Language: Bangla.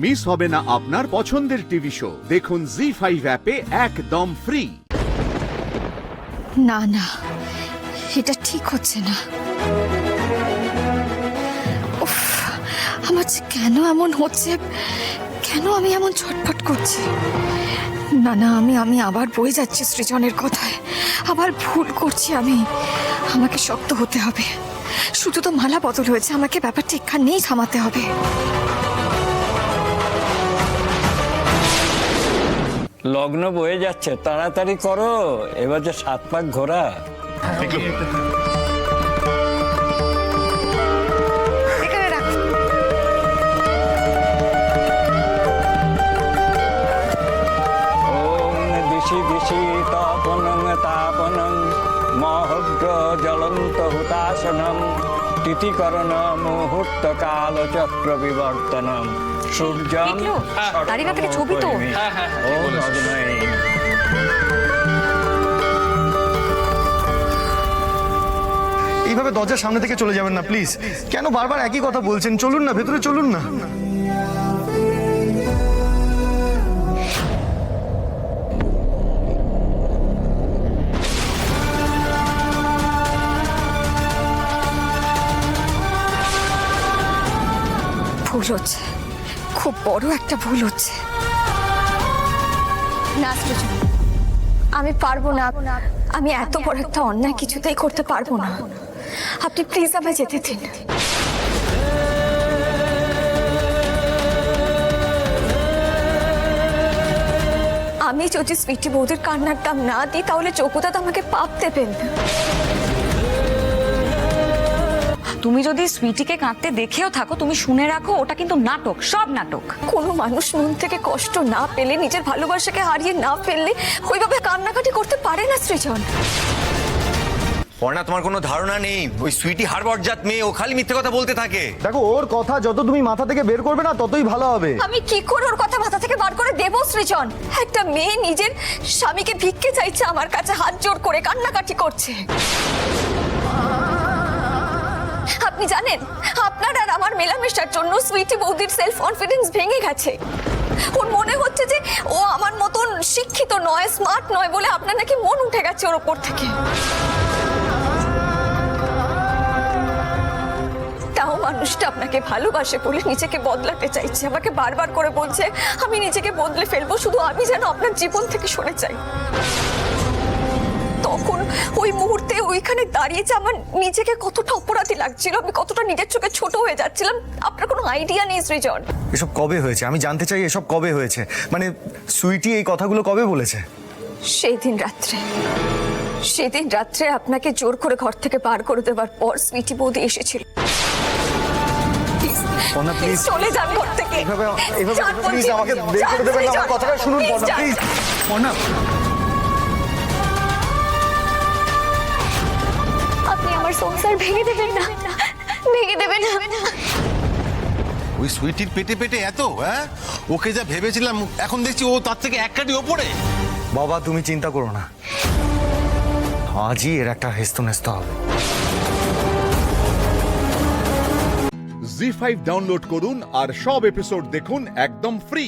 মিস হবে না আপনার পছন্দের টিভি শো। দেখুন জি5 অ্যাপে একদম ফ্রি। না না, এটা ঠিক হচ্ছে না। উফ, আমার যে কেন এমন হচ্ছে, কেন আমি এমন ছটফট করছি। না না, আমি আবার বয়ে যাচ্ছি সৃজনের কথায়, আবার ভুল করছি আমি। আমাকে শক্ত হতে হবে। শুধু তো মালা বদল হয়েছে, আমাকে ব্যাপারটা এখানেই থামাতে হবে। লগ্ন বয়ে যাচ্ছে, তাড়াতাড়ি করো, এবার যে 7 পাক ঘোরা। এখানে রাখ। ওম দিশি দিশি তপনং তাপনং মহগ্র জ্বলন্ত হুতাসনম তিথিকরণ মুহূর্ত কাল চক্র বিবর্তনম সূর্যম দেখলো? দাঁড়িয়ে থেকে ছবি তো। ওম অগ্নয়ে। এইভাবে দরজার সামনে থেকে চলে যাবেন না প্লিজ। কেন বারবার একই কথা বলছেন? চলুন না, ভেতরে চলুন না। ভুল হচ্ছে, খুব বড় একটা ভুল হচ্ছে। না সৃজন, আমি পারবো না। আমি এত বড় একটা অন্যায় কিছুতেই করতে পারবো না। আপনি প্লিজ আমায় যেতে দিন। আমি যদি সুইটি বৌদির কান্নার দাম না দিই, তাহলে চৌকুদা তো আমাকে পাপ দেবেন। তুমি যদি সুইটিকে কাঁদতে দেখেও থাকো, তুমি শুনে রাখো, ওটা কিন্তু নাটক, সব নাটক। কোনো মানুষ মন থেকে কষ্ট না পেলে, নিজের ভালোবাসাকে হারিয়ে না ফেললে ওইভাবে কান্নাকাটি করতে পারে না সৃজন। পর্ণা, তোমার কোনো ধারণা নেই। ওই সুইটি হারবরজাত মেয়ে, ও খালি মিথ্যে কথা বলতে থাকে। দেখো, ওর কথা যত তুমি মাথা থেকে বের করবে না, ততই ভালো হবে। আমি কি করে ওর কথা মাথা থেকে বার করে দেব সৃজন? একটা মেয়ে নিজের স্বামীকে ভিক্ষে চাইছে আমার কাছে, হাত জোড় করে কান্নাকাটি করছে। আপনি জানেন, আপনার আর আমার মেলামেশার জন্য সুইটি বৌদির সেলফ কনফিডেন্স ভেঙে গেছে। ওর মনে হচ্ছে যে ও আমার মতন শিক্ষিত নয়, স্মার্ট নয় বলে আপনার নাকি মন উঠে গেছে ওর ওপর থেকে। তাও মানুষটা আপনাকে ভালোবাসে বলে নিজেকে বদলাতে চাইছে, আমাকে বারবার করে বলছে আমি নিজেকে বদলে ফেলবো, শুধু আমি যেন আপনার জীবন থেকে সরে যাই। তখন ওই মুহূর্তে ওইখানে দাঁড়িয়েছে আমার নিজেকে কতটা অপরাধী লাগছিল, আমি কতটা নিজের চোখে ছোট হয়ে যাচ্ছিলাম, আপনার কোনো আইডিয়া নেই সৃজন। এসব কবে হয়েছে? আমি জানতে চাই এসব কবে হয়েছে। মানে সুইটি এই কথাগুলো কবে বলেছে? সেদিন রাত্রে আপনাকে জোর করে ঘর থেকে বার করে দেওয়ার পর সুইটি বৌদি এসেছিল। পর্ণা, প্লিজ চলে যান ঘর থেকে। এভাবে যান বলছি। প্লিজ আমাকে বের করে দেবেন না। আমার কথাটা শুনুন Please পর্ণা, যান। প্লিজ। পর্ণা, আপনি আমার সংসার ভেঙে দেবেন না, ভেঙে দেবেন না। ওই সুইটির পেটে পেটে এত, হ্যাঁ? ওকে যা ভেবেছিলাম, এখন দেখছি ও তার থেকে এক কাঠি ওপরে। বাবা তুমি চিন্তা করো না, আজই এর একটা হেস্তনেস্ত হবে। জি5 ডাউনলোড করুন আর সব এপিসোড দেখুন একদম ফ্রি।